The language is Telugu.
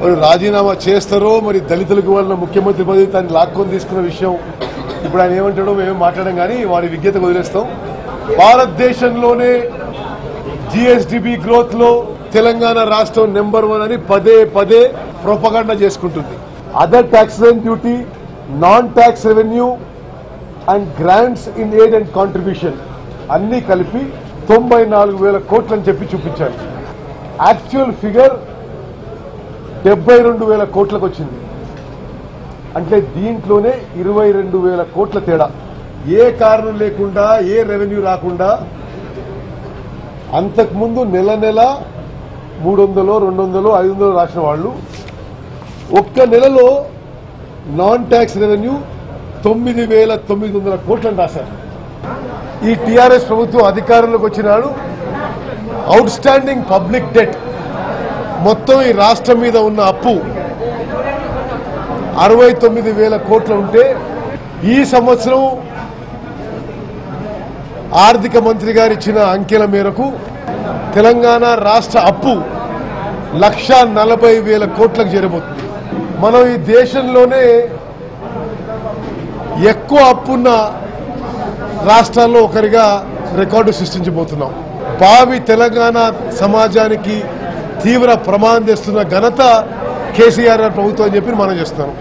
మరి రాజీనామా చేస్తారో మరి దళితులకు వాళ్ళ ముఖ్యమంత్రి పదవి తను లాక్కొని తీసుకున్న విషయం ఇప్పుడు ఆయన ఏమంటాడో మేము మాట్లాడడం కానీ వాడి విజ్ఞత వదిలేస్తాం. భారతదేశంలోనే జిఎస్డిపి గ్రోత్ లో తెలంగాణ రాష్ట్రం నెంబర్ 1 అని పదే పదే ప్రొపగండా చేసుకుంటుంది. Other tax and duty, non tax revenue and grants in aid and contribution అన్ని కలిపి 94,000 కోట్లు అని చెప్పి చూపించారు. యాక్చువల్ ఫిగర్ 72,000 కోట్లకు వచ్చింది. అంటే దీంట్లోనే 22,000 కోట్ల తేడా. ఏ కారణం లేకుండా ఏ రెవెన్యూ రాకుండా అంతకుముందు నెల నెల 300, 200, 500 రాసిన వాళ్ళు ఒక్క నెలలో నాన్ ట్యాక్స్ రెవెన్యూ 9,900 కోట్లను రాశారు. ఈ టీఆర్ఎస్ ప్రభుత్వం అధికారంలోకి వచ్చినాడు అవుట్ స్టాండింగ్ పబ్లిక్ డెట్ మొత్తం ఈ రాష్ట్రం మీద ఉన్న అప్పు 69,000 కోట్లు ఉంటే ఈ సంవత్సరం ఆర్థిక మంత్రి గారు ఇచ్చిన అంకెల మేరకు తెలంగాణ రాష్ట్ర అప్పు 1,40,000 కోట్లకు చేరబోతుంది. మనం ఈ దేశంలోనే ఎక్కువ అప్పున్న రాష్ట్రాల్లో ఒకరిగా రికార్డు సృష్టించబోతున్నాం. భావి తెలంగాణ సమాజానికి తీవ్ర ప్రమాదం తెస్తున్న ఘనత కేసీఆర్ ప్రభుత్వం అని చెప్పి మనం చేస్తున్నాం.